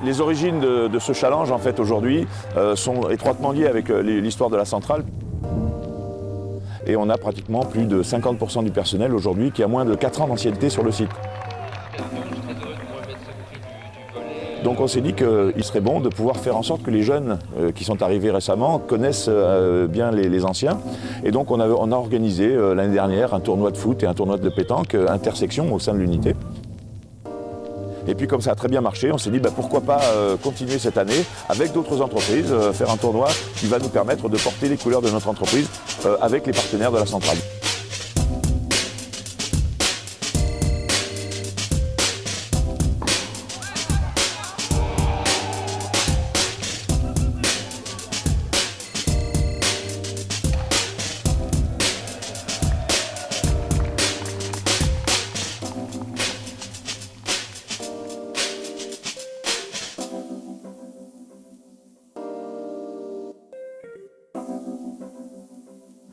Les origines de ce challenge, en fait, aujourd'hui, sont étroitement liées avec l'histoire de la centrale. Et on a pratiquement plus de 50% du personnel aujourd'hui qui a moins de 4 ans d'ancienneté sur le site. Donc on s'est dit qu'il serait bon de pouvoir faire en sorte que les jeunes qui sont arrivés récemment connaissent bien les anciens. Et donc on a organisé l'année dernière un tournoi de foot et un tournoi de pétanque intersection au sein de l'unité. Et puis comme ça a très bien marché, on s'est dit pourquoi pas continuer cette année avec d'autres entreprises, faire un tournoi qui va nous permettre de porter les couleurs de notre entreprise avec les partenaires de la centrale.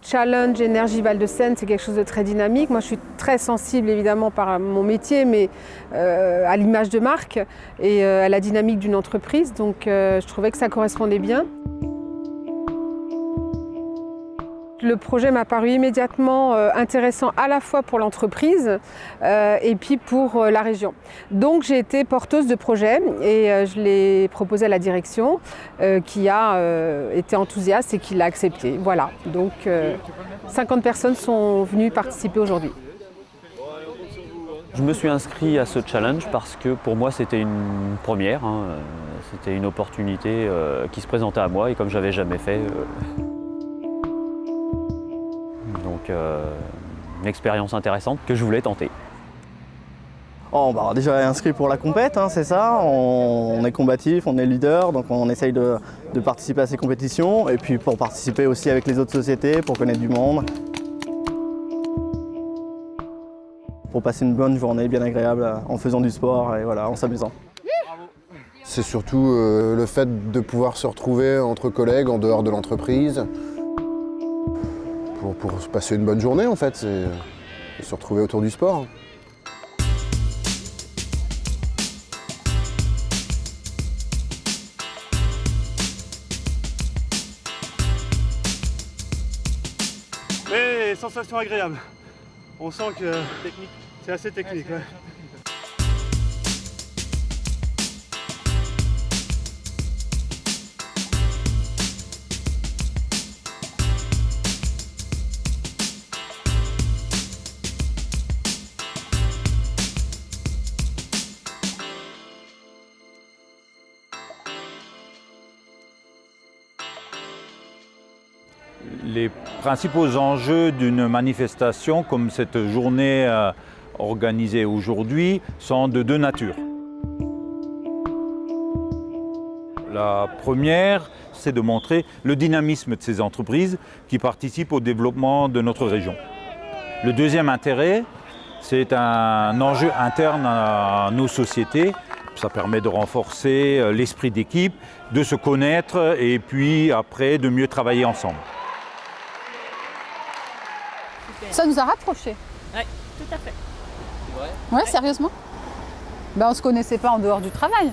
Challenge Énergie Val-de-Seine, c'est quelque chose de très dynamique. Moi, je suis très sensible, évidemment, par mon métier, mais à l'image de marque et à la dynamique d'une entreprise. Donc, je trouvais que ça correspondait bien. Le projet m'a paru immédiatement intéressant à la fois pour l'entreprise et puis pour la région. Donc j'ai été porteuse de projet et je l'ai proposé à la direction qui a été enthousiaste et qui l'a accepté. Voilà, donc 50 personnes sont venues participer aujourd'hui. Je me suis inscrit à ce challenge parce que pour moi c'était une première, c'était une opportunité qui se présentait à moi et comme je n'avais jamais fait. Donc une expérience intéressante que je voulais tenter. Déjà inscrit pour la compète, c'est ça. On est combatif, on est leader, donc on essaye de participer à ces compétitions et puis pour participer aussi avec les autres sociétés, pour connaître du monde. Pour passer une bonne journée bien agréable en faisant du sport et voilà, en s'amusant. C'est surtout le fait de pouvoir se retrouver entre collègues en dehors de l'entreprise. Pour se passer une bonne journée en fait, c'est se retrouver autour du sport. Mais sensation agréable. On sent que c'est assez technique. Ouais. Les principaux enjeux d'une manifestation comme cette journée organisée aujourd'hui sont de deux natures. La première, c'est de montrer le dynamisme de ces entreprises qui participent au développement de notre région. Le deuxième intérêt, c'est un enjeu interne à nos sociétés. Ça permet de renforcer l'esprit d'équipe, de se connaître et puis après de mieux travailler ensemble. Ça nous a rapprochés. Oui, tout à fait. Ouais, sérieusement. On ne se connaissait pas en dehors du travail.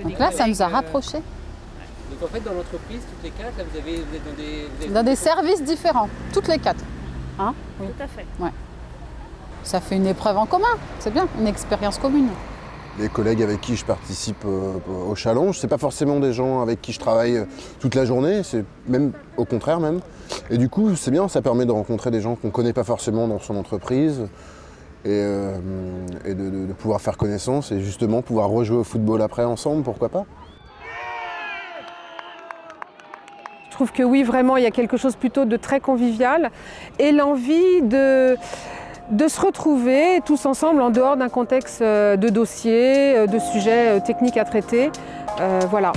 Donc là, ça nous a rapprochés. Donc en fait, dans l'entreprise, toutes les quatre, là, vous êtes dans des services différents, toutes les quatre. Hein? Oui. Tout à fait. Ouais. Ça fait une épreuve en commun, c'est bien, une expérience commune. Les collègues avec qui je participe au challenge, c'est pas forcément des gens avec qui je travaille toute la journée, c'est même au contraire même. Et du coup, c'est bien, ça permet de rencontrer des gens qu'on connaît pas forcément dans son entreprise et de pouvoir faire connaissance et justement pouvoir rejouer au football après ensemble, pourquoi pas. Je trouve que oui, vraiment, il y a quelque chose plutôt de très convivial et l'envie de se retrouver tous ensemble en dehors d'un contexte de dossiers, de sujets techniques à traiter. Voilà.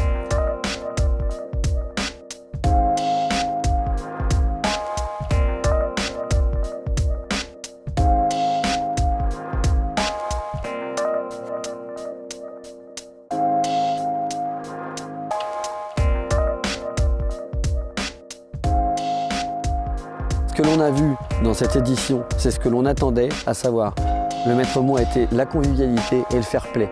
que l'on a vu dans cette édition, c'est ce que l'on attendait, à savoir le maître mot a été la convivialité et le fair play.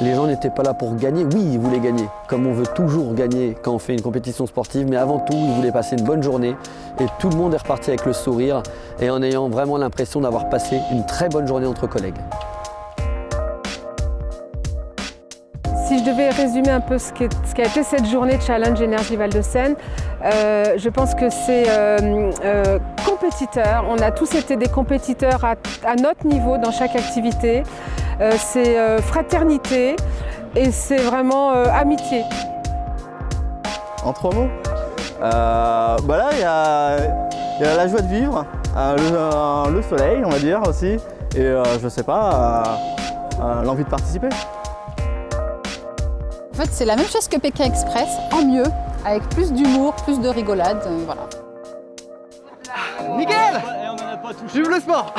Les gens n'étaient pas là pour gagner, oui ils voulaient gagner, comme on veut toujours gagner quand on fait une compétition sportive, mais avant tout ils voulaient passer une bonne journée et tout le monde est reparti avec le sourire et en ayant vraiment l'impression d'avoir passé une très bonne journée entre collègues. Si je devais résumer un peu ce qu'a été cette journée de Challenge Énergie Val-de-Seine, je pense que c'est compétiteurs. On a tous été des compétiteurs à notre niveau dans chaque activité. C'est fraternité et c'est vraiment amitié. En 3 mots, là il y a la joie de vivre, le soleil on va dire aussi, et je sais pas, l'envie de participer. En fait, c'est la même chose que Pékin Express, en mieux, avec plus d'humour, plus de rigolade, voilà. Nickel! Vive le sport!